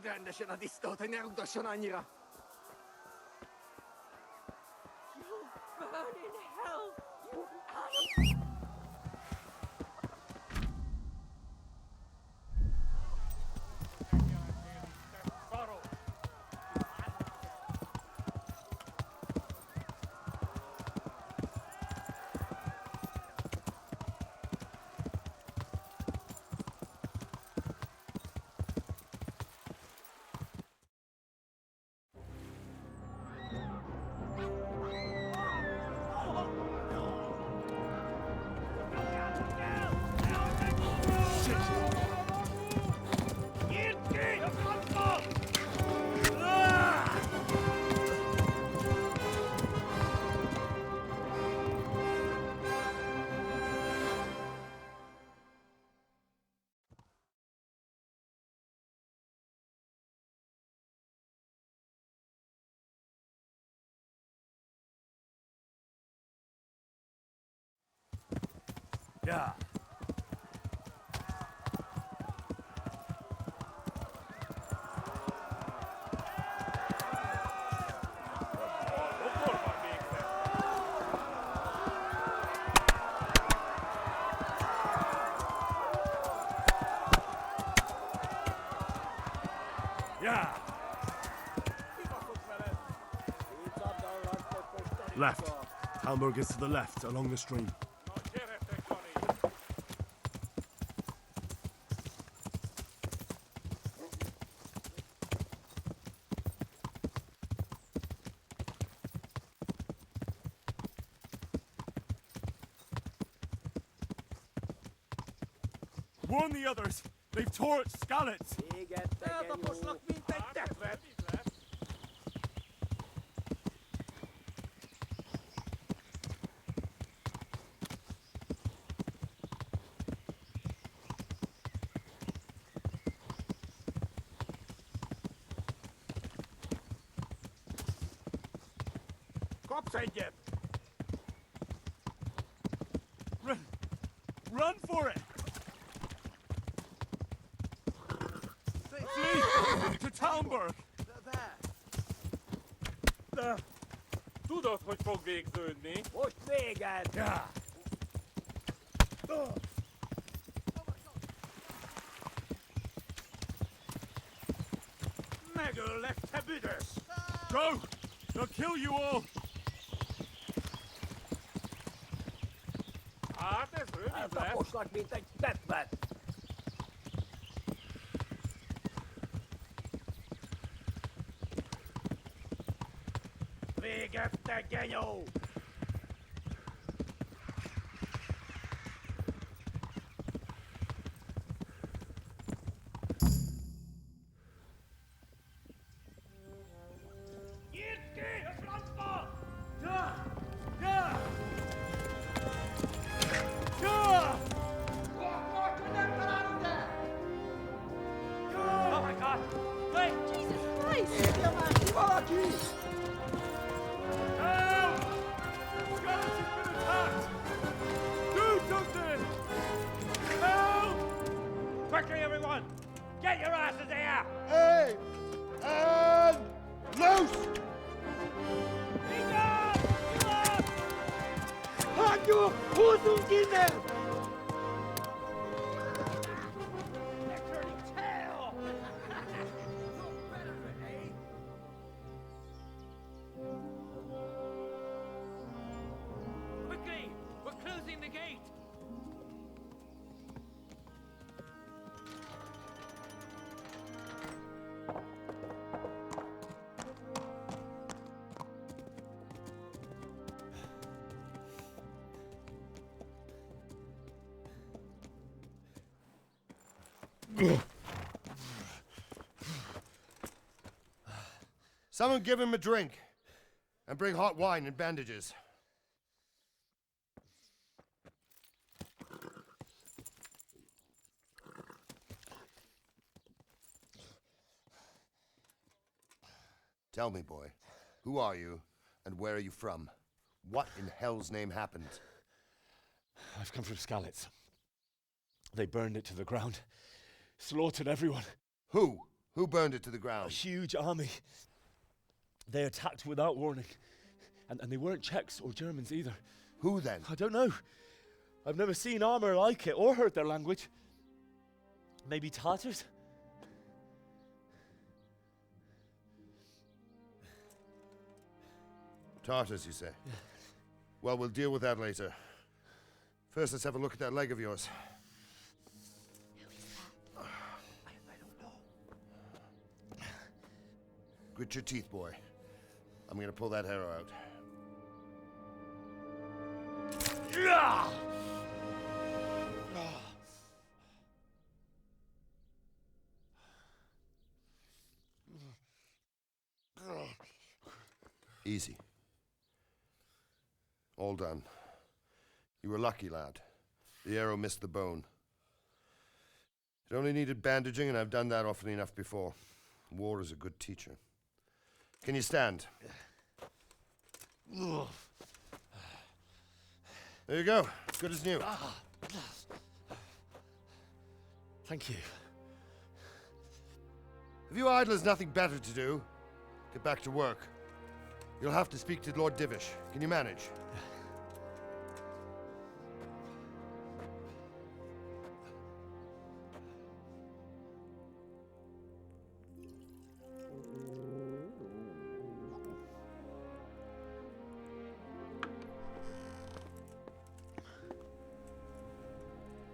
Rendesen a disztót, hogy ne rugdosson annyira! You burn in hell, you animal! Yeah. Yeah. Left. Hamburg is to the left, along the stream. Warn the others! They've torched Skalitz! Eltaposnak, mint egy tevet! Kapsz egyet! Run for it! Flee! To Talmberg! Tudod, hogy fog végződni? Most véged! Yeah. Megöllek, te büdös! Go! They'll kill you all! Hát ez rövid lesz. Eltaposnak, mint egy tevet! Véget, te genyó! Nyitd ki a francba! Yeah! Yeah! Yeah! Oh my god! Wait! Jesus Christ! Érje már ki valaki! Help! Skalitz has been attacked! Do something! Help! Quickly, everyone! Get your asses here! Hey! And loose! Hagyjuk! Húzzunk innen! They're turning tail! Look better, eh? Quickly! We're closing the gate! Someone give him a drink. And bring hot wine and bandages. Tell me, boy, who are you and where are you from? What in hell's name happened? I've come from Skalitz. They burned it to the ground. Slaughtered everyone. Who? Who burned it to the A ground? huge army. They attacked without warning. And they weren't Czechs or Germans either. Who then? I don't know. I've never seen armor like it or heard their language. Maybe Tatars? Tartars, you say? Yeah. Well, we'll deal with that later. First, let's have a look at that leg of yours. I don't know. Grit your teeth, boy. I'm gonna pull that arrow out. Easy. All done. You were lucky, lad. The arrow missed the bone. It only needed bandaging, and I've done that often enough before. War is a good teacher. Can you stand? There you go. Good as new. Thank you. Have you idlers nothing better to do? Get back to work. You'll have to speak to Lord Divish. Can you manage?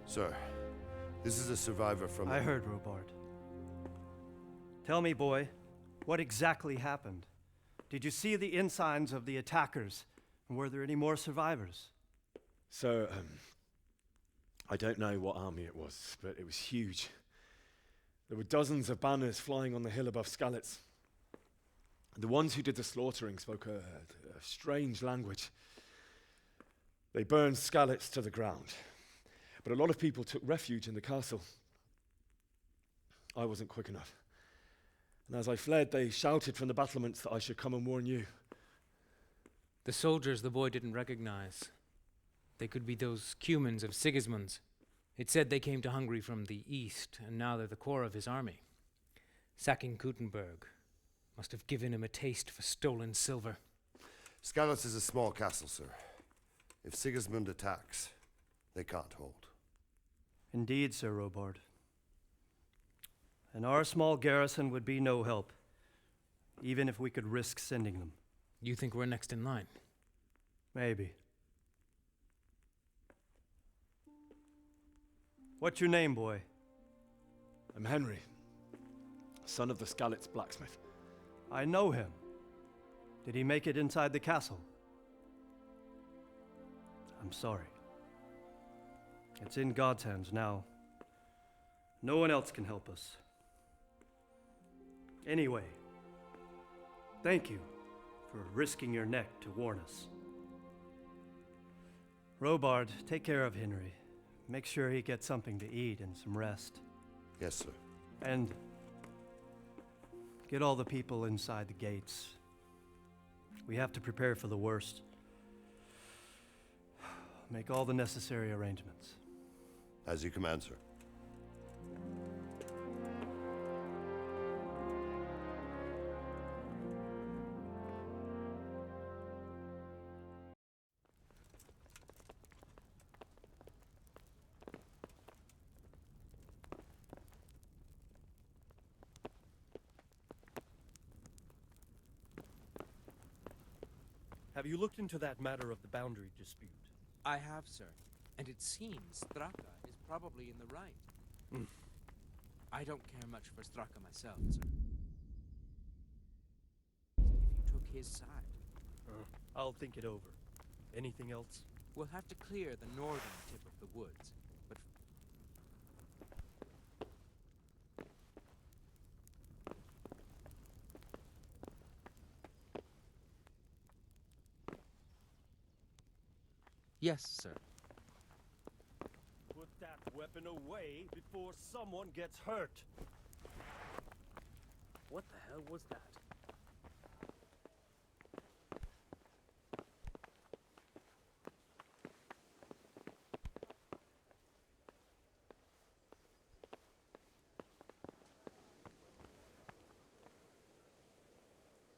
Sir, this is a survivor from... I heard, Robard. Tell me, boy, what exactly happened? Did you see the ensigns of the attackers? And were there any more survivors? So, I don't know what army it was, but it was huge. There were dozens of banners flying on the hill above Skalitz. The ones who did the slaughtering spoke a strange language. They burned Skalitz to the ground. But a lot of people took refuge in the castle. I wasn't quick enough. And as I fled, they shouted from the battlements that I should come and warn you. The soldiers the boy didn't recognize. They could be those Cumans of Sigismund's. It said they came to Hungary from the east, and now they're the core of his army. Sacking Kuttenberg must have given him a taste for stolen silver. Skalitz is a small castle, sir. If Sigismund attacks, they can't hold. Indeed, Sir Robard. And our small garrison would be no help, even if we could risk sending them. You think we're next in line? Maybe. What's your name, boy? I'm Henry, son of the Skalitz blacksmith. I know him. Did he make it inside the castle? I'm sorry. It's in God's hands now. No one else can help us. Anyway, thank you for risking your neck to warn us. Robard, take care of Henry. Make sure he gets something to eat and some rest. Yes, sir. And get all the people inside the gates. We have to prepare for the worst. Make all the necessary arrangements. As you command, sir. Have you looked into that matter of the boundary dispute? I have, sir. And it seems Straka is probably in the right. I don't care much for Straka myself, sir. If you took his side, I'll think it over. Anything else? we'll have to clear the northern tip of the woods. But yes, sir. Put that weapon away before someone gets hurt. What the hell was that?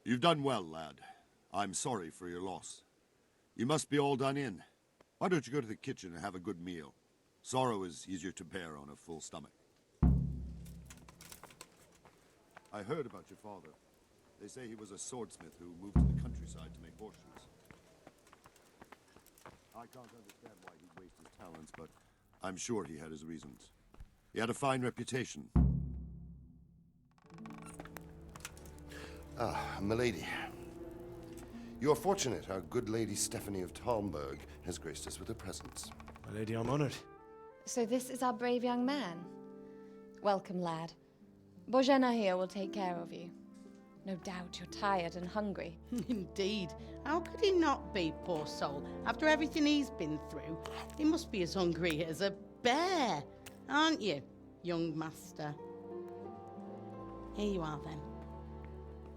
You've done well, lad. I'm sorry for your loss. You must be all done in. Why don't you go to the kitchen and have a good meal? Sorrow is easier to bear on a full stomach. I heard about your father. They say he was a swordsmith who moved to the countryside to make horseshoes. I can't understand why he'd waste his talents, but I'm sure he had his reasons. He had a fine reputation. Ah, milady. You're fortunate our good lady Stephanie of Talmberg has graced us with her presence. My lady, I'm honored. So this is our brave young man. Welcome, lad. Bozhena here will take care of you. No doubt you're tired and hungry. Indeed. How could he not be, poor soul? After everything he's been through, he must be as hungry as a bear, aren't you, young master? Here you are, then.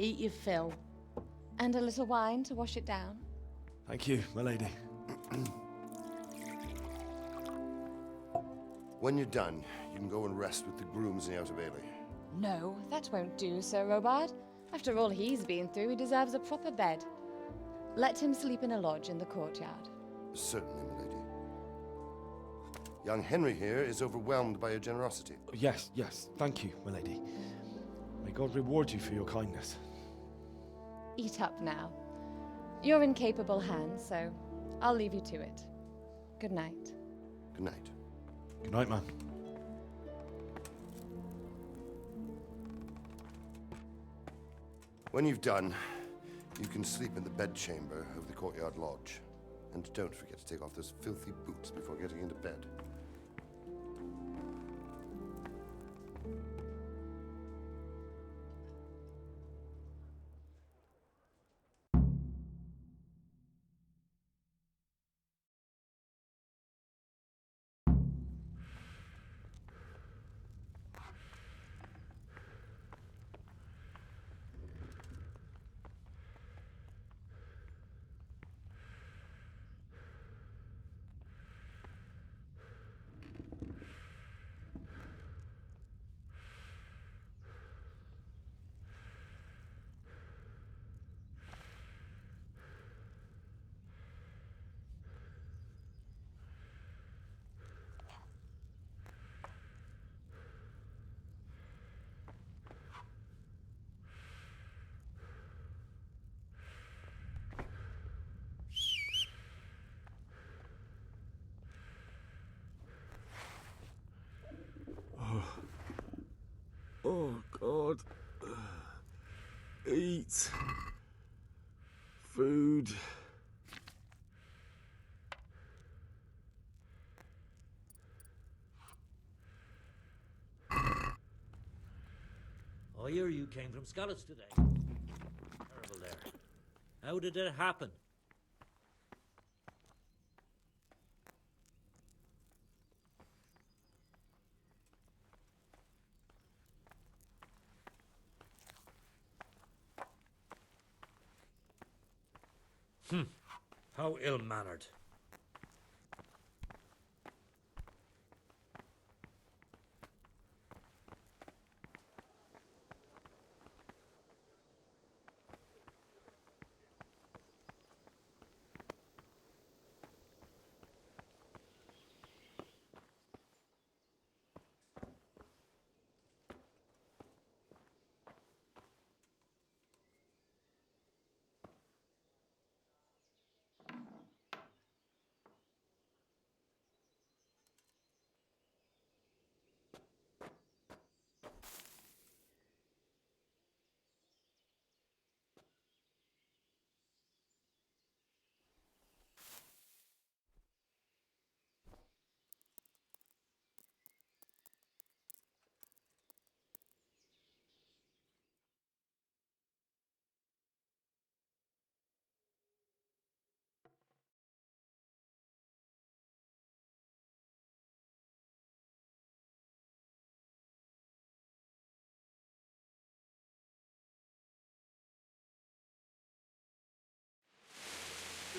Eat your fill. And a little wine to wash it down. Thank you, my lady. When you're done, you can go and rest with the grooms in the Outer Bailey. No, that won't do, Sir Robard. After all he's been through, he deserves a proper bed. Let him sleep in a lodge in the courtyard. Certainly, milady. Young Henry here is overwhelmed by your generosity. Yes, thank you, my lady. May God reward you for your kindness. Eat up now. You're in capable hands, so I'll leave you to it. Good night. Good night. Good night, man. When you've done, you can sleep in the bedchamber of the courtyard lodge. And don't forget to take off those filthy boots before getting into bed. Oh, God. Eat. Food. I hear you came from Skalitz today. Terrible there. How did it happen? How ill-mannered.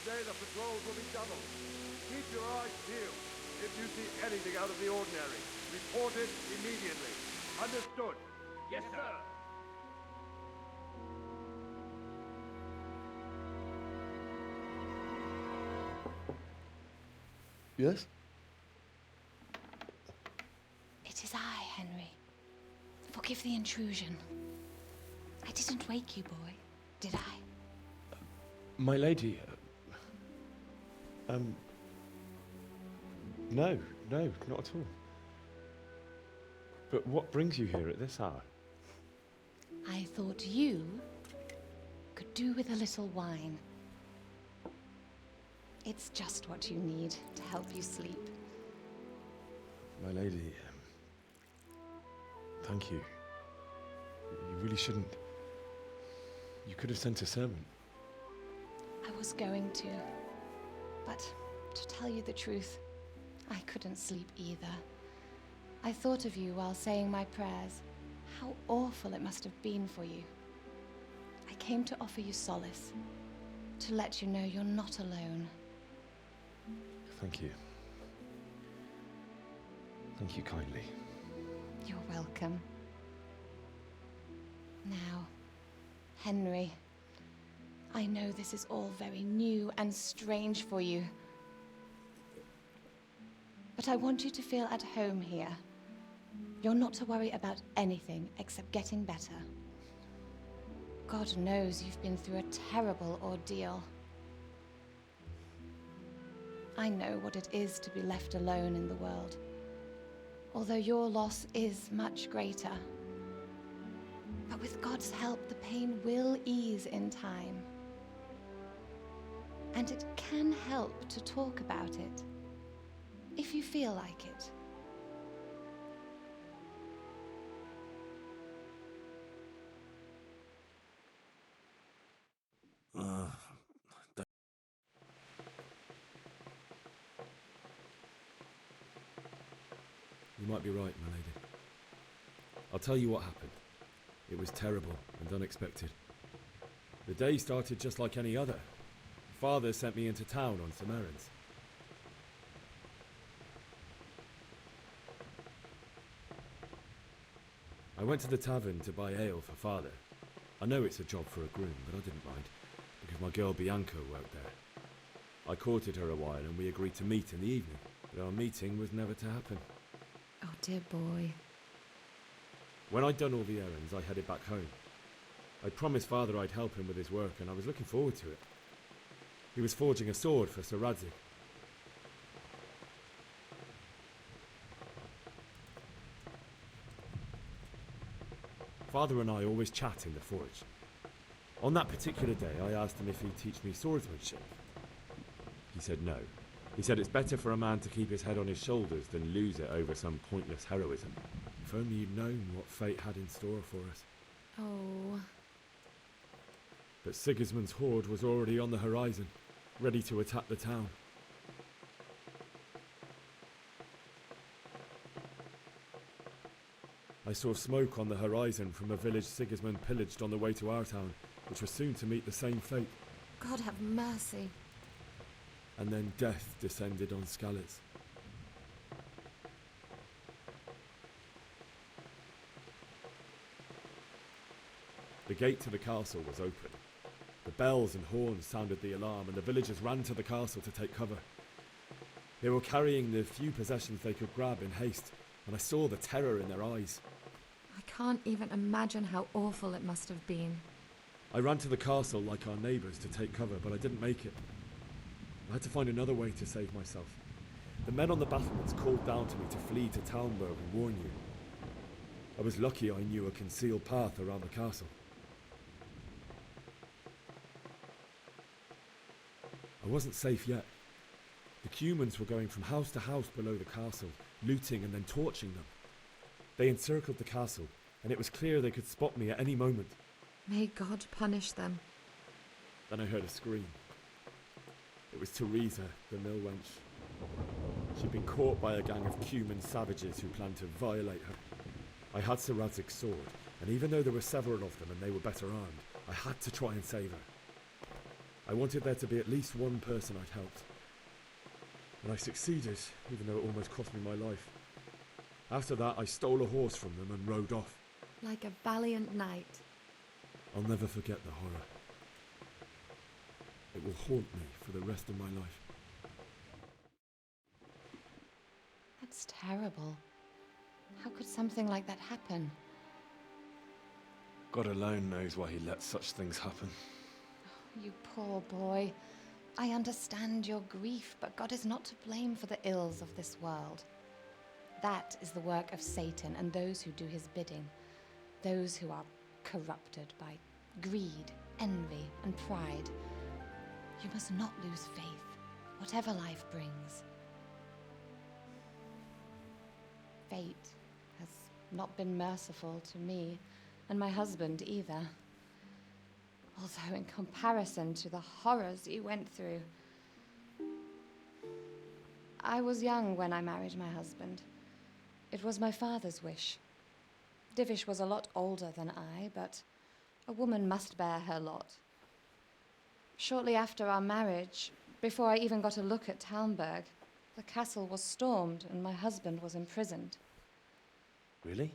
Today the patrols will be doubled. Keep your eyes peeled. If you see anything out of the ordinary, report it immediately. Understood? Yes, sir. Yes? It is I, Henry. Forgive the intrusion. I didn't wake you, boy, did I? My lady. No, not at all. But what brings you here at this hour? I thought you could do with a little wine. It's just what you need to help you sleep. My lady, thank you. You really shouldn't. You could have sent a servant. I was going to, but to tell you the truth, I couldn't sleep either. I thought of you while saying my prayers. How awful it must have been for you. I came to offer you solace, to let you know you're not alone. Thank you. Thank you kindly. You're welcome. Now, Henry, I know this is all very new and strange for you, but I want you to feel at home here. You're not to worry about anything except getting better. God knows you've been through a terrible ordeal. I know what it is to be left alone in the world, although your loss is much greater. But with God's help, the pain will ease in time. And it can help to talk about it, if you feel like it. You might be right, my lady. I'll tell you what happened. It was terrible and unexpected. The day started just like any other. Father sent me into town on some errands. I went to the tavern to buy ale for Father. I know it's a job for a groom, but I didn't mind, because my girl Bianca worked there. I courted her a while and we agreed to meet in the evening, but our meeting was never to happen. Oh, dear boy. When I'd done all the errands, I headed back home. I'd promised Father I'd help him with his work, and I was looking forward to it. He was forging a sword for Sir Radzig. Father and I always chat in the forge. On that particular day, I asked him if he'd teach me swordsmanship. He said no. He said it's better for a man to keep his head on his shoulders than lose it over some pointless heroism. If only you'd known what fate had in store for us. Oh. But Sigismund's horde was already on the horizon, ready to attack the town. I saw smoke on the horizon from a village Sigismund pillaged on the way to our town, which was soon to meet the same fate. God have mercy. And then death descended on Skalitz. The gate to the castle was open. The bells and horns sounded the alarm, and the villagers ran to the castle to take cover. They were carrying the few possessions they could grab in haste, and I saw the terror in their eyes. I can't even imagine how awful it must have been. I ran to the castle like our neighbours to take cover, but I didn't make it. I had to find another way to save myself. The men on the battlements called down to me to flee to Talmberg and warn you. I was lucky I knew a concealed path around the castle. I wasn't safe yet. The Cumans were going from house to house below the castle, looting and then torching them. They encircled the castle, and it was clear they could spot me at any moment. May God punish them. Then I heard a scream. It was Teresa, the mill wench. She'd been caught by a gang of Cuman savages who planned to violate her. I had Sir Radzig's sword, and even though there were several of them and they were better armed, I had to try and save her. I wanted there to be at least one person I'd helped. And I succeeded, even though it almost cost me my life. After that, I stole a horse from them and rode off. Like a valiant knight. I'll never forget the horror. It will haunt me for the rest of my life. It's terrible. How could something like that happen? God alone knows why he lets such things happen. You poor boy. I understand your grief, but God is not to blame for the ills of this world. That is the work of Satan and those who do his bidding. Those who are corrupted by greed, envy, and pride. You must not lose faith, whatever life brings. Fate has not been merciful to me, and my husband either. Although in comparison to the horrors you went through. I was young when I married my husband. It was my father's wish. Divish was a lot older than I, but a woman must bear her lot. Shortly after our marriage, before I even got a look at Talmberg, the castle was stormed and my husband was imprisoned. Really?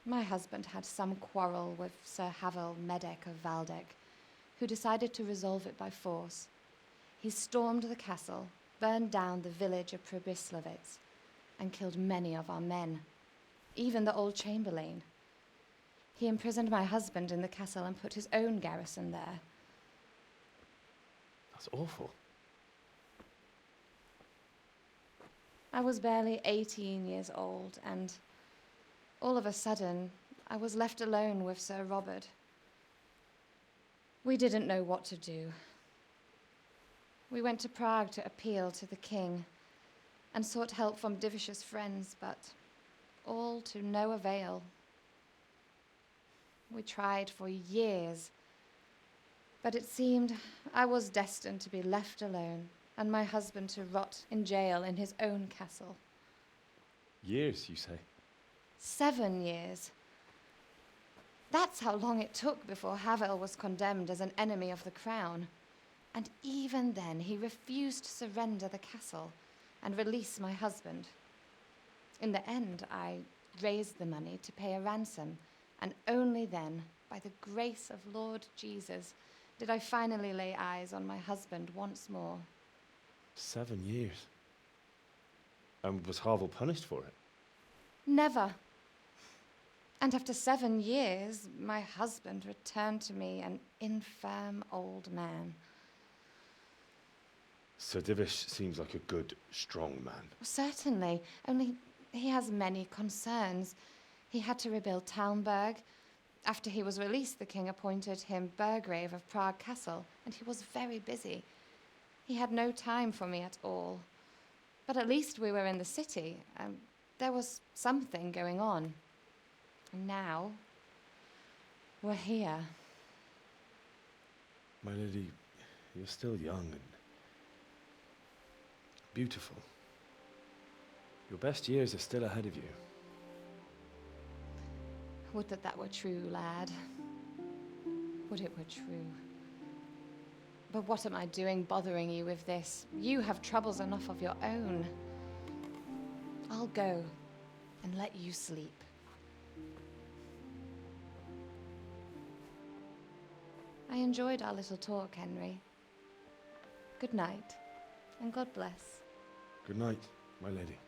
My husband had some quarrel with Sir Havel Medek of Valdek, who decided to resolve it by force. He stormed the castle, burned down the village of Pribyslavitz, and killed many of our men, even the old chamberlain. He imprisoned my husband in the castle and put his own garrison there. That's awful. I was barely 18 years old, and all of a sudden, I was left alone with Sir Robert. We didn't know what to do. We went to Prague to appeal to the king and sought help from Divish's friends, but all to no avail. We tried for years, but it seemed I was destined to be left alone and my husband to rot in jail in his own castle. Years, you say? 7 years. That's how long it took before Havel was condemned as an enemy of the crown. And even then, he refused to surrender the castle and release my husband. In the end, I raised the money to pay a ransom, and only then, by the grace of Lord Jesus, did I finally lay eyes on my husband once more. 7 years? And was Havel punished for it? Never. And after 7 years, my husband returned to me an infirm old man. Sir Divish seems like a good, strong man. Certainly, only he has many concerns. He had to rebuild Talmberg. After he was released, the king appointed him Burgrave of Prague Castle, and he was very busy. He had no time for me at all. But at least we were in the city, and there was something going on. And now, we're here. My lady, you're still young and beautiful. Your best years are still ahead of you. Would that were true, lad. Would it were true. But what am I doing bothering you with this? You have troubles enough of your own. I'll go and let you sleep. I enjoyed our little talk, Henry. Good night, and God bless. Good night, my lady.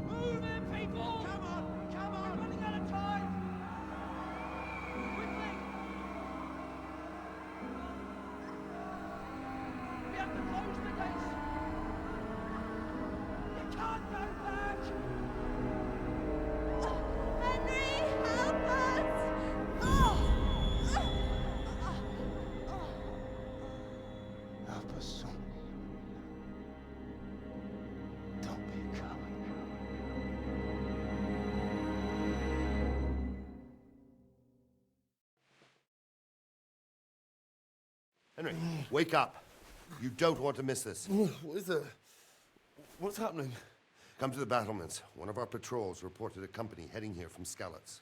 Move in, people! Come on! Come on! We're running out of time! Quickly! We have to close the gates! You can't go back! Henry, help us! Help us, son. Don't be a coward. Henry, wake up. You don't want to miss this. What is it? What's happening? Come to the battlements. One of our patrols reported a company heading here from Skalitz.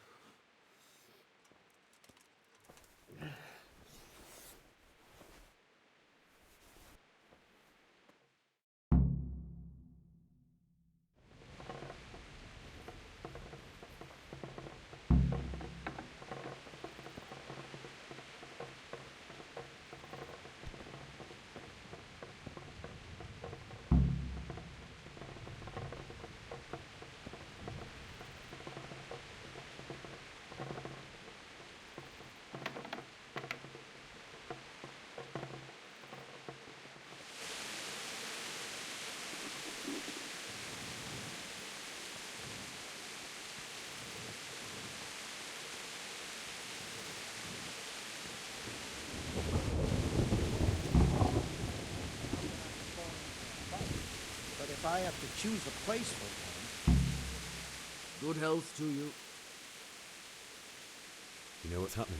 But if I have to choose a place for one, good health to you. You know what's happening?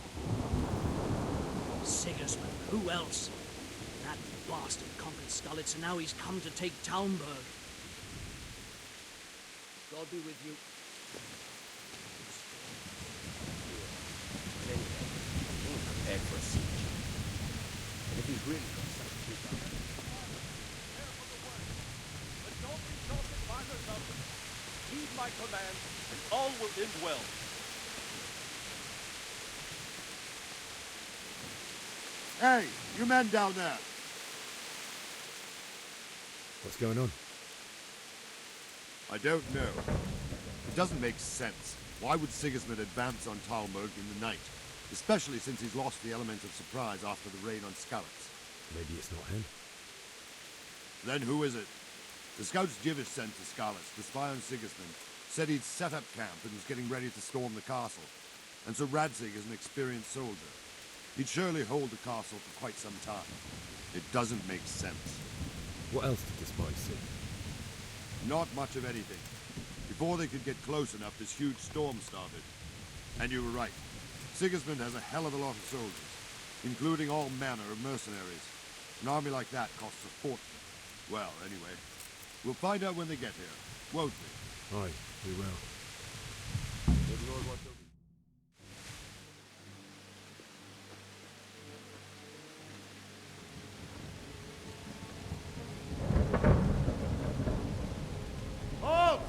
Sigismund, who else? That bastard conquered Skalitz, and now he's come to take Talmberg. God be with you. But anyway, he's prepared for a siege. And if he's really got something to do, But don't be daunted by the numbers. Heed my command, and all will end well. Hey, you men down there! What's going on? I don't know. It doesn't make sense. Why would Sigismund advance on Talmberg in the night? Especially since he's lost the element of surprise after the raid on Skalitz. Maybe it's not him. Then who is it? The scouts Jivish sent to Skalitz to spy on Sigismund said he'd set up camp and was getting ready to storm the castle. And so Radzig is an experienced soldier. He'd surely hold the castle for quite some time. It doesn't make sense. What else did the spies see? Not much of anything. Before they could get close enough, this huge storm started. And you were right. Sigismund has a hell of a lot of soldiers, including all manner of mercenaries. An army like that costs a fortune. Well, anyway, we'll find out when they get here, won't we? Aye, we will. Good Lord, watch over you. Halt!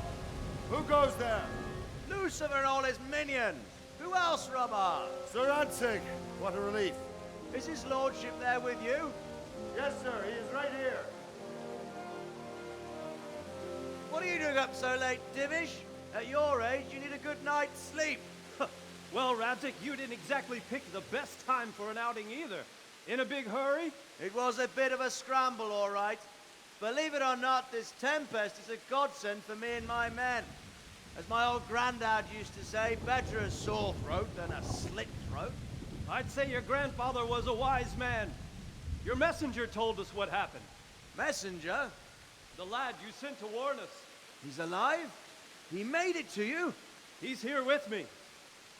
Who goes there? Lucifer and all his minions! Who else, Robber? Sir Radzig! What a relief. Is his lordship there with you? Yes, sir. He is right here. What are you doing up so late, Divish? At your age, you need a good night's sleep. Well, Radzig, you didn't exactly pick the best time for an outing either. In a big hurry? It was a bit of a scramble, all right. Believe it or not, this tempest is a godsend for me and my men. As my old granddad used to say, better a sore throat than a slit throat. I'd say your grandfather was a wise man. Your messenger told us what happened. Messenger? The lad you sent to warn us. He's alive? He made it to you? He's here with me.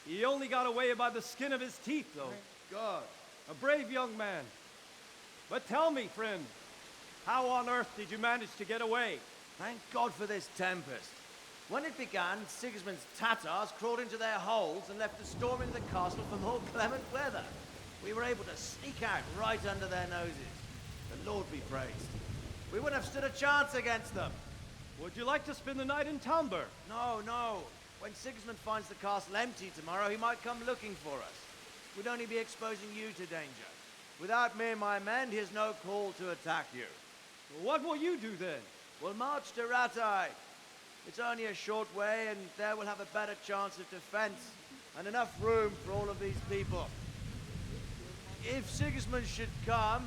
He only got away by the skin of his teeth, though. Thank God. A brave young man. But tell me, friend, how on earth did you manage to get away? Thank God for this tempest. When it began, Sigismund's Tatars crawled into their holes and left us storming the castle for more clement weather. We were able to sneak out right under their noses. The Lord be praised. We wouldn't have stood a chance against them. Would you like to spend the night in Talmberg? No, no. When Sigismund finds the castle empty tomorrow, he might come looking for us. We'd only be exposing you to danger. Without me and my men, he has no call to attack you. What will you do then? We'll march to Ratai. It's only a short way, and there we'll have a better chance of defense and enough room for all of these people. If Sigismund should come,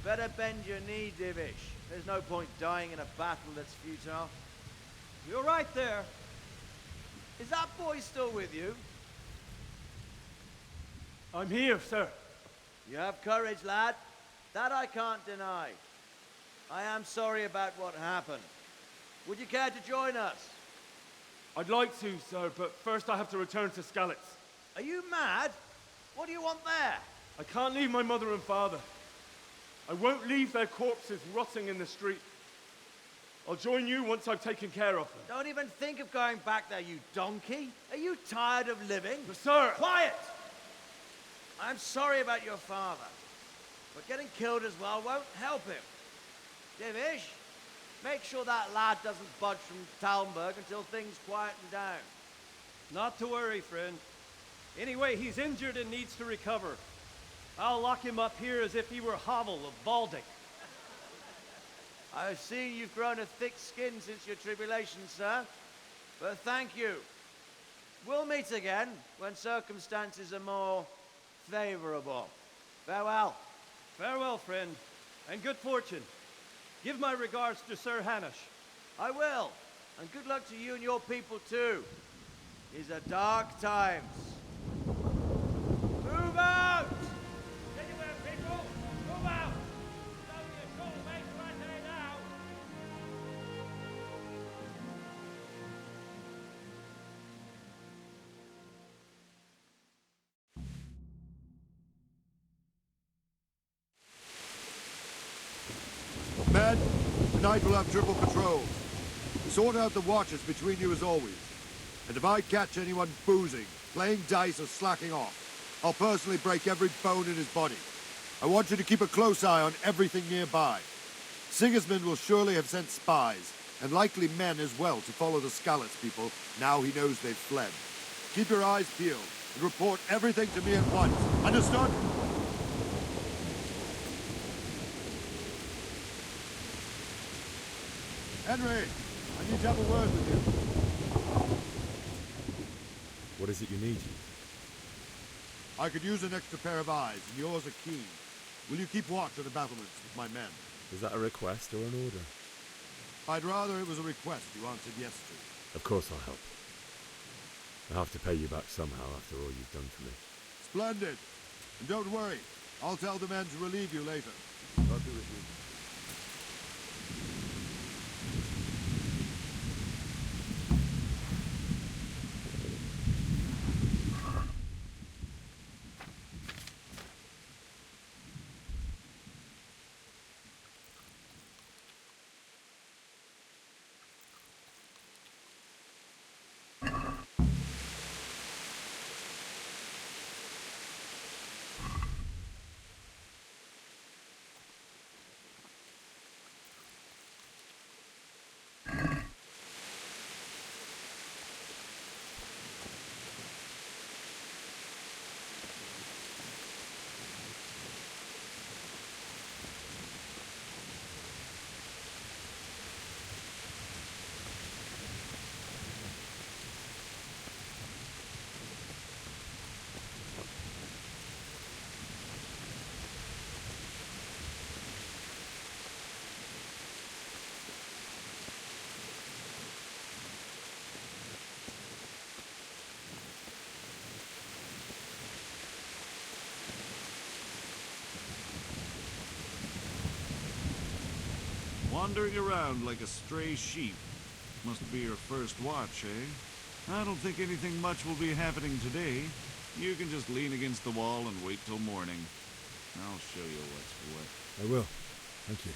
better bend your knee, Divish. There's no point dying in a battle that's futile. You're right there. Is that boy still with you? I'm here, sir. You have courage, lad. That I can't deny. I am sorry about what happened. Would you care to join us? I'd like to, sir, but first I have to return to Skalitz. Are you mad? What do you want there? I can't leave my mother and father. I won't leave their corpses rotting in the street. I'll join you once I've taken care of them. Don't even think of going back there, you donkey. Are you tired of living? Sir! Quiet! I'm sorry about your father, but getting killed as well won't help him. Divish, make sure that lad doesn't budge from Talmberg until things quieten down. Not to worry, friend. Anyway, he's injured and needs to recover. I'll lock him up here as if he were Havel of Baldic. I've seen you've grown a thick skin since your tribulation, sir. But thank you. We'll meet again when circumstances are more favorable. Farewell. Farewell, friend, and good fortune. Give my regards to Sir Hanush. I will. And good luck to you and your people, too. These are dark times. Move out! Anywhere, people! Move out! It's only a short way to Radzig now. Men, tonight we'll have triple patrols. Sort out the watches between you as always. And if I catch anyone boozing, playing dice or slacking off, I'll personally break every bone in his body. I want you to keep a close eye on everything nearby. Sigismund will surely have sent spies, and likely men as well, to follow the Skalitz people now he knows they've fled. Keep your eyes peeled, and report everything to me at once. Understood? Henry, I need to have a word with you. What is it you need? I could use an extra pair of eyes, and yours are keen. Will you keep watch at the battlements with my men? Is that a request or an order? I'd rather it was a request you answered yes to. Of course I'll help. I have to pay you back somehow after all you've done for me. Splendid. And don't worry, I'll tell the men to relieve you later. God be with you. Wandering around like a stray sheep. Must be your first watch, eh? I don't think anything much will be happening today. You can just lean against the wall and wait till morning. I'll show you what's what. I will. Thank you.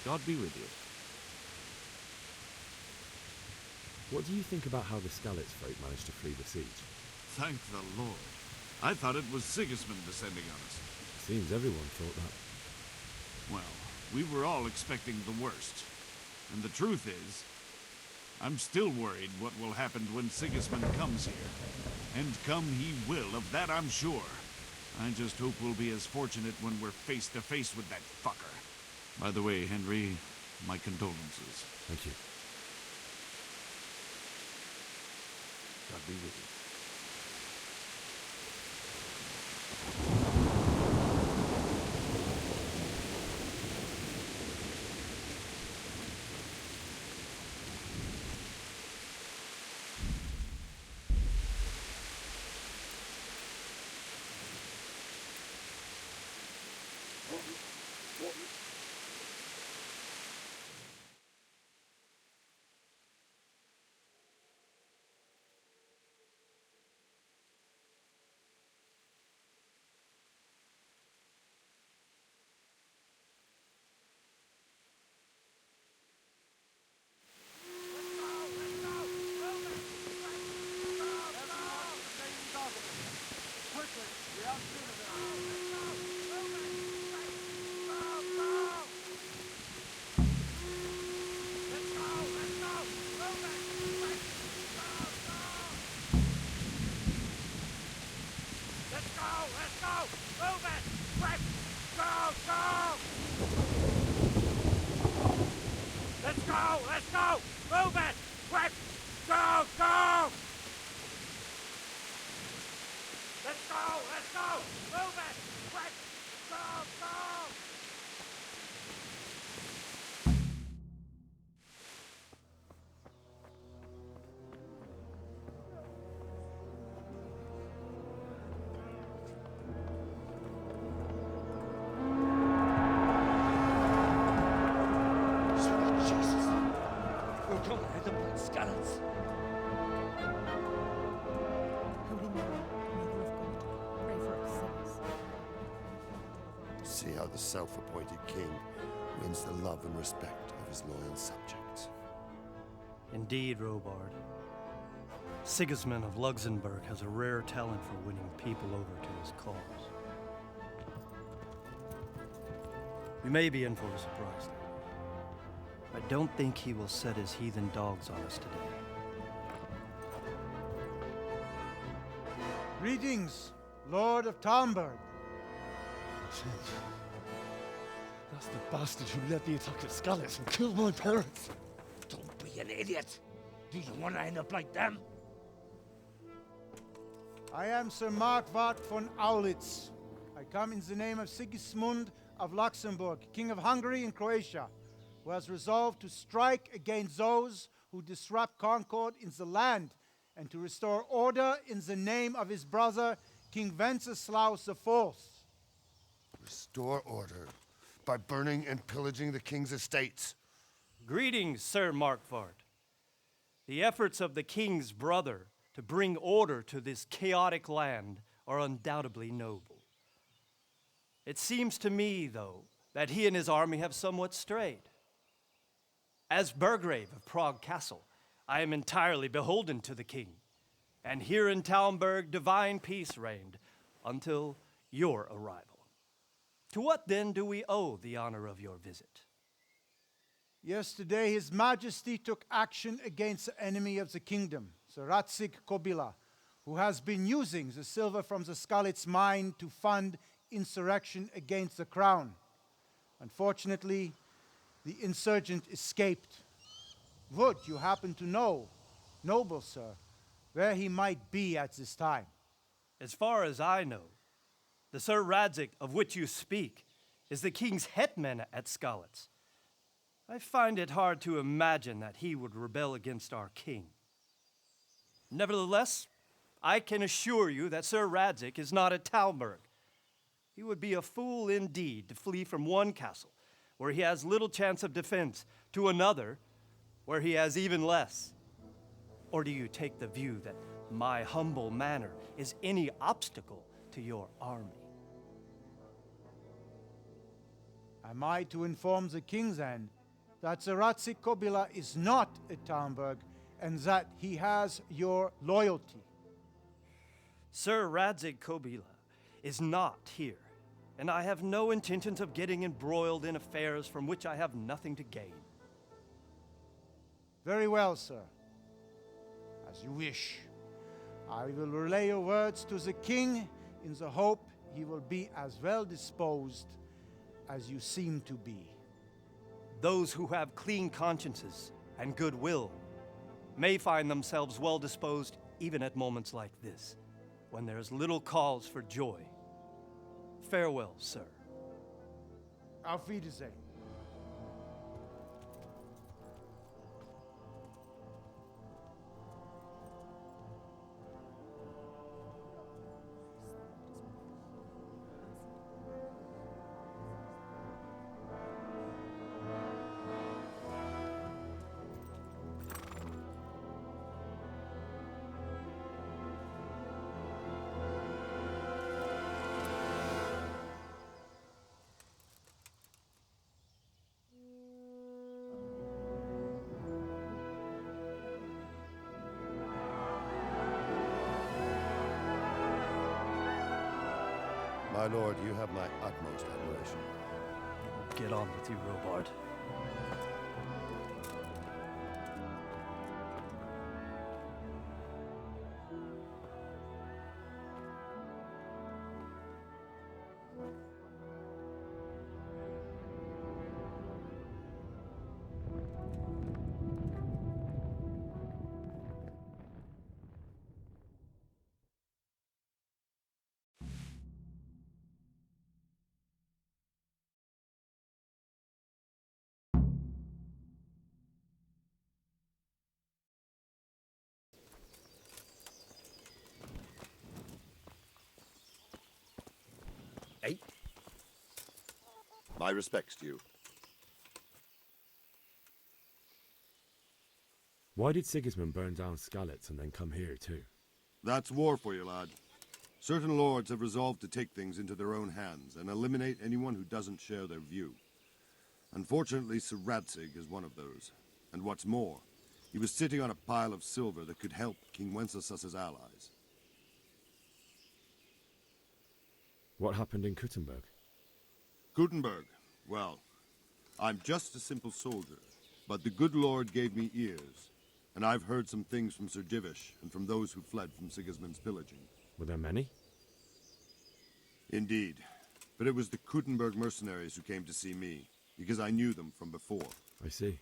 God be with you. What do you think about how the Skalitz folk managed to flee the siege? Thank the Lord. I thought it was Sigismund descending on us. Seems everyone thought that. Well, we were all expecting the worst. And the truth is, I'm still worried what will happen when Sigismund comes here. And come he will, of that I'm sure. I just hope we'll be as fortunate when we're face to face with that fucker. By the way, Henry, my condolences. Thank you. God be with you. See how the self-appointed king wins the love and respect of his loyal subjects. Indeed, Robard. Sigismund of Luxembourg has a rare talent for winning people over to his cause. We may be in for a surprise, though. I don't think he will set his heathen dogs on us today. Greetings, Lord of Talmberg. That's the bastard who led the attack at Skalitz and killed my parents. Don't be an idiot. Do you want to end up like them? I am Sir Markwart von Aulitz. I come in the name of Sigismund of Luxembourg, King of Hungary and Croatia, who has resolved to strike against those who disrupt concord in the land and to restore order in the name of his brother, King Wenceslaus IV. Restore order by burning and pillaging the king's estates. Greetings, Sir Markwart. The efforts of the king's brother to bring order to this chaotic land are undoubtedly noble. It seems to me, though, that he and his army have somewhat strayed. As Burgrave of Prague Castle, I am entirely beholden to the king, and here in Talmberg divine peace reigned until your arrival. To what then do we owe the honor of your visit? Yesterday, His Majesty took action against the enemy of the kingdom, Sir Radzig Kobyla, who has been using the silver from the Skalitz mine to fund insurrection against the crown. Unfortunately, the insurgent escaped. Would you happen to know, noble sir, where he might be at this time? As far as I know, the Sir Radzig of which you speak is the king's hetman at Skalitz. I find it hard to imagine that he would rebel against our king. Nevertheless, I can assure you that Sir Radzig is not at Talmberg. He would be a fool indeed to flee from one castle, where he has little chance of defense, to another, where he has even less. Or do you take the view that my humble manner is any obstacle to your army? Am I to inform the king then that Sir Radzig Kobyla is not at Talmberg and that he has your loyalty? Sir Radzig Kobyla is not here, and I have no intentions of getting embroiled in affairs from which I have nothing to gain. Very well, sir. As you wish. I will relay your words to the king in the hope he will be as well disposed as you seem to be. Those who have clean consciences and goodwill may find themselves well disposed even at moments like this, when there is little cause for joy. Farewell, sir. Auf Wiedersehen. My lord, you have my utmost admiration. Get on with you, Robard. Hey. My respects to you. Why did Sigismund burn down Skalitz and then come here too? That's war for you, lad. Certain lords have resolved to take things into their own hands and eliminate anyone who doesn't share their view. Unfortunately, Sir Radzig is one of those. And what's more, he was sitting on a pile of silver that could help King Wenceslaus's allies. What happened in Kuttenberg? Kuttenberg? Well, I'm just a simple soldier, but the good Lord gave me ears, and I've heard some things from Sir Divish and from those who fled from Sigismund's pillaging. Were there many? Indeed, but it was the Kuttenberg mercenaries who came to see me, because I knew them from before. I see.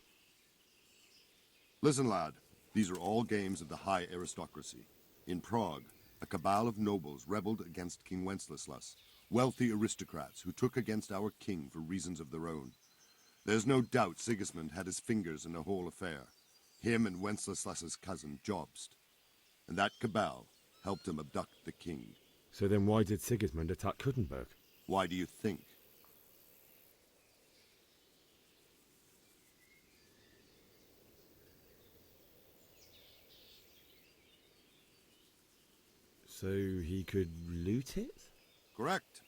Listen, lad, these are all games of the high aristocracy. In Prague, a cabal of nobles rebelled against King Wenceslaus, wealthy aristocrats who took against our king for reasons of their own. There's no doubt Sigismund had his fingers in the whole affair. Him and Wenceslaus's cousin, Jobst. And that cabal helped him abduct the king. So then why did Sigismund attack Kuttenberg? Why do you think? So he could loot it? Correct.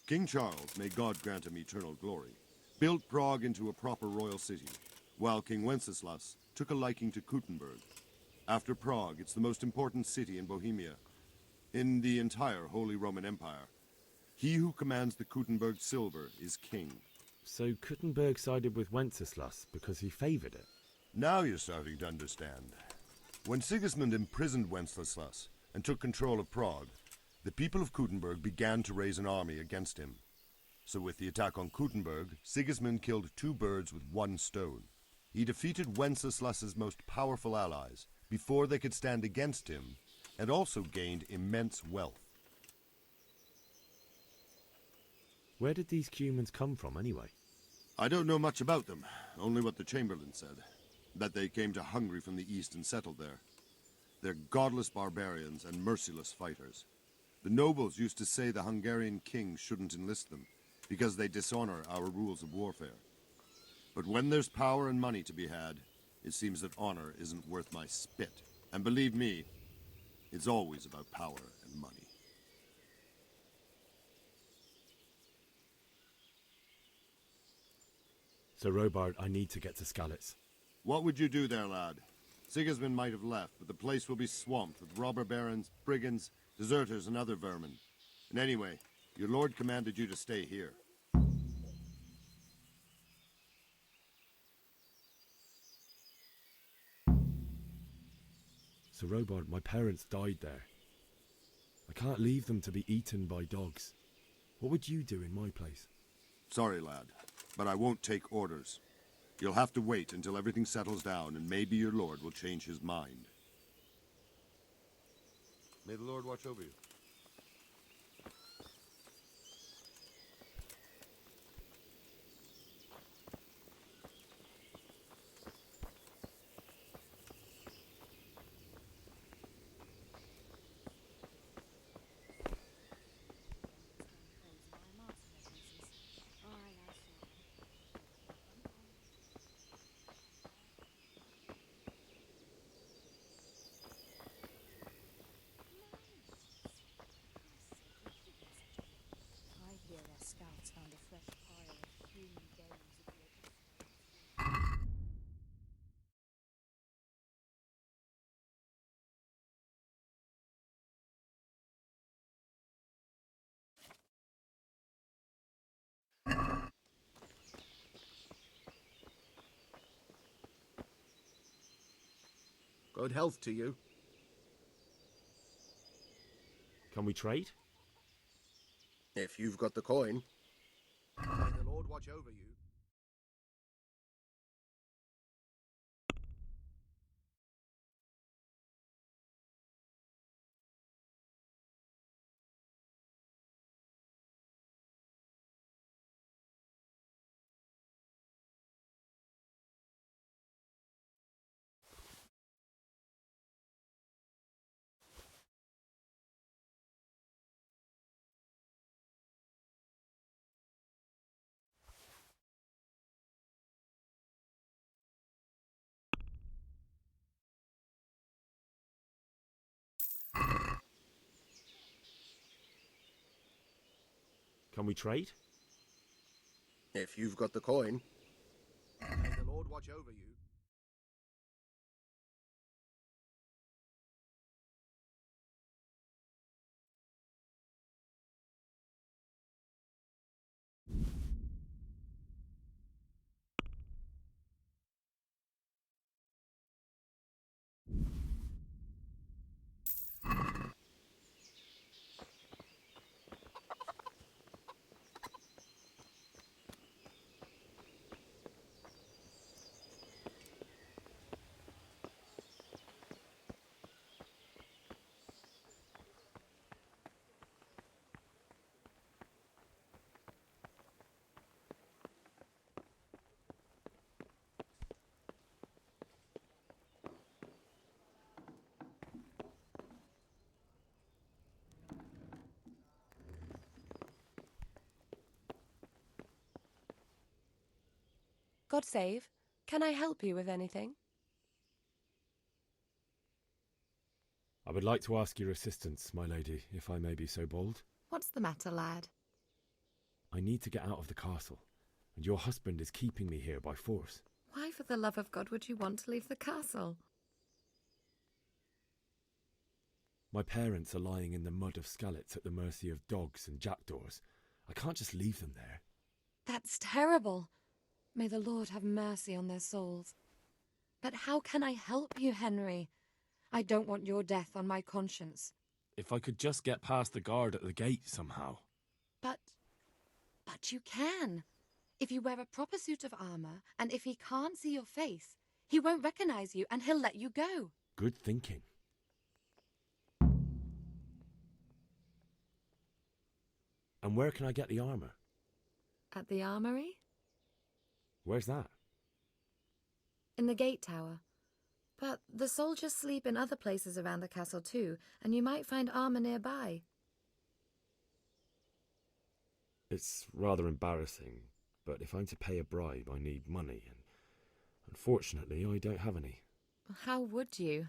King Charles, may God grant him eternal glory, built Prague into a proper royal city, while King Wenceslaus took a liking to Kuttenberg. After Prague, it's the most important city in Bohemia, in the entire Holy Roman Empire. He who commands the Kuttenberg silver is king. So Kuttenberg sided with Wenceslaus because he favoured it? Now you're starting to understand. When Sigismund imprisoned Wenceslaus and took control of Prague, the people of Kuttenberg began to raise an army against him. So with the attack on Kuttenberg, Sigismund killed two birds with one stone. He defeated Wenceslaus's most powerful allies before they could stand against him, and also gained immense wealth. Where did these Cumans come from anyway? I don't know much about them, only what the Chamberlain said. That they came to Hungary from the east and settled there. They're godless barbarians and merciless fighters. The nobles used to say the Hungarian king shouldn't enlist them, because they dishonor our rules of warfare. But when there's power and money to be had, it seems that honor isn't worth my spit. And believe me, it's always about power and money. Sir Robard, I need to get to Skalitz. What would you do there, lad? Sigismund might have left, but the place will be swamped with robber barons, brigands, deserters, and other vermin. And anyway, your lord commanded you to stay here. Sir Robard, my parents died there. I can't leave them to be eaten by dogs. What would you do in my place? Sorry, lad, but I won't take orders. You'll have to wait until everything settles down, and maybe your lord will change his mind. May the Lord watch over you. Scouts found a fresh pile of human bones of your Good health to you. Can we trade? If you've got the coin. May the Lord watch over you. Can we trade? If you've got the coin. May the Lord watch over you. God save. Can I help you with anything? I would like to ask your assistance, my lady, if I may be so bold. What's the matter, lad? I need to get out of the castle, and your husband is keeping me here by force. Why, for the love of God, would you want to leave the castle? My parents are lying in the mud of Skalitz at the mercy of dogs and jackdaws. I can't just leave them there. That's terrible. May the Lord have mercy on their souls. But how can I help you, Henry? I don't want your death on my conscience. If I could just get past the guard at the gate somehow. But you can. If you wear a proper suit of armor, and if he can't see your face, he won't recognize you and he'll let you go. Good thinking. And where can I get the armor? At the armory? Where's that? In the gate tower. But the soldiers sleep in other places around the castle too, and you might find armor nearby. It's rather embarrassing, but if I'm to pay a bribe, I need money, and unfortunately, I don't have any. How would you?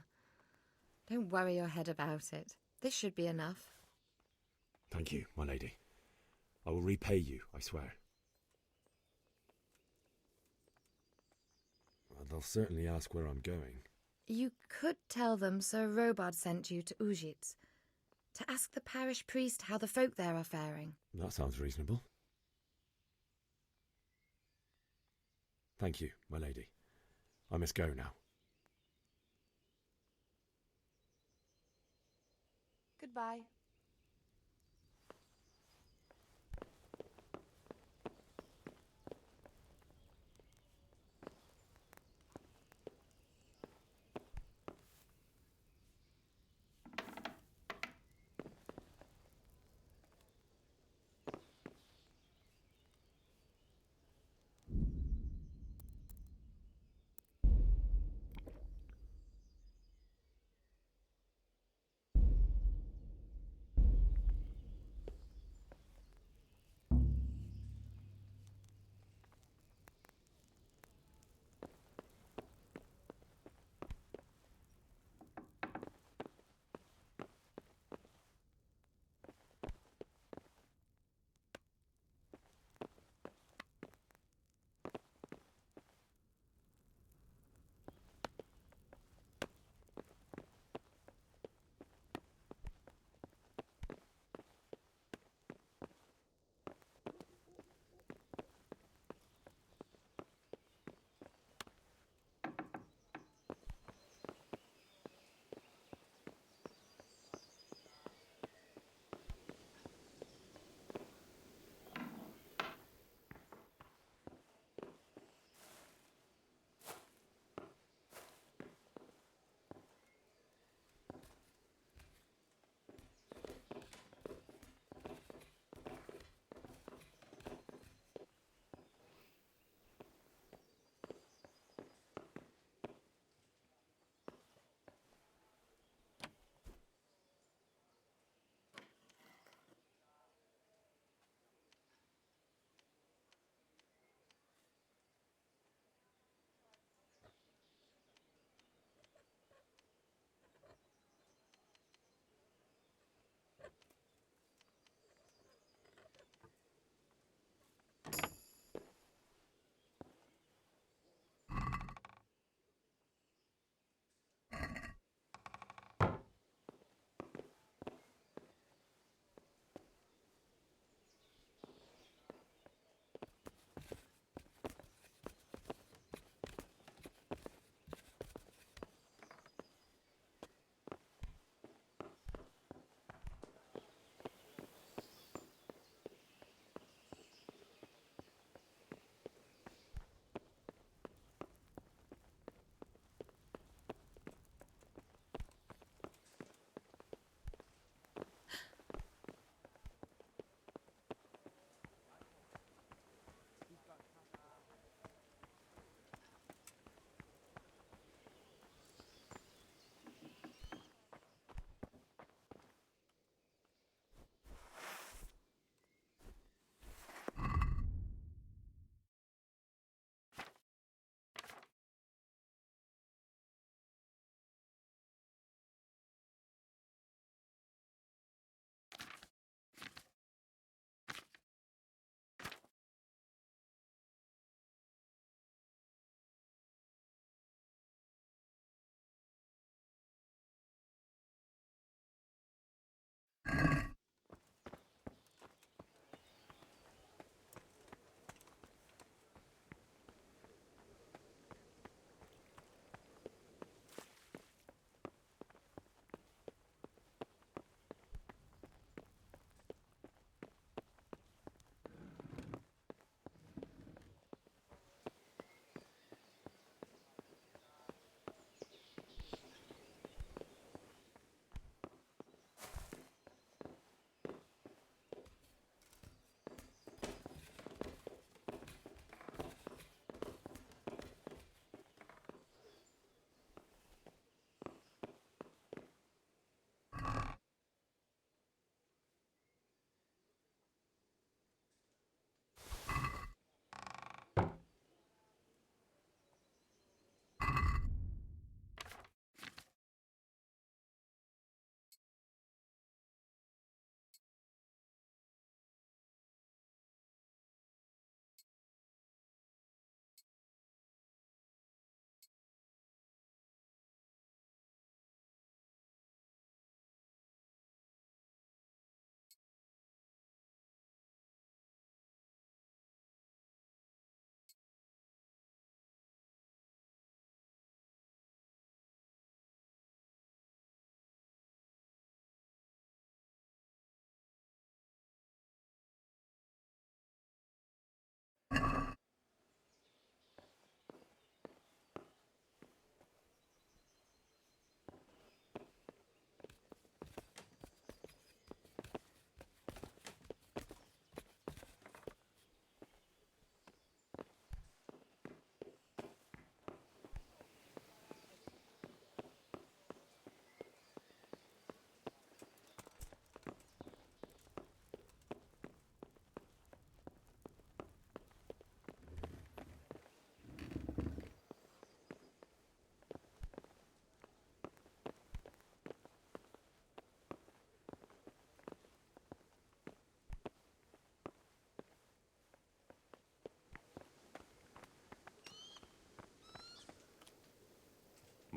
Don't worry your head about it. This should be enough. Thank you, my lady. I will repay you, I swear. they'll certainly ask where I'm going. You could tell them Sir Robard sent you to Ujitz, to ask the parish priest how the folk there are faring. That sounds reasonable. Thank you, my lady. I must go now. Goodbye.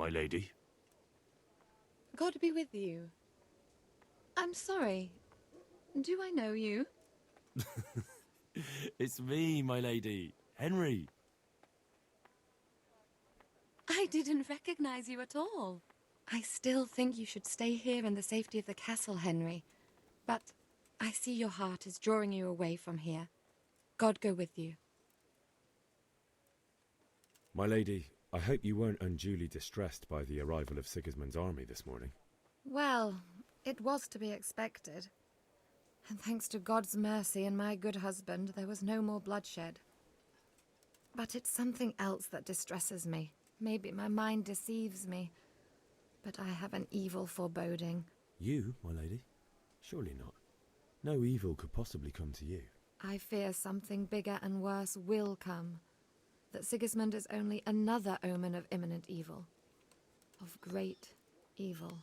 my lady. God be with you. I'm sorry. Do I know you? It's me, my lady. Henry. I didn't recognize you at all. I still think you should stay here in the safety of the castle, Henry. But I see your heart is drawing you away from here. God go with you. My lady, I hope you weren't unduly distressed by the arrival of Sigismund's army this morning. Well, it was to be expected. And thanks to God's mercy and my good husband, there was no more bloodshed. But it's something else that distresses me. Maybe my mind deceives me. But I have an evil foreboding. You, my lady? Surely not. No evil could possibly come to you. I fear something bigger and worse will come. That Sigismund is only another omen of imminent evil. Of great evil.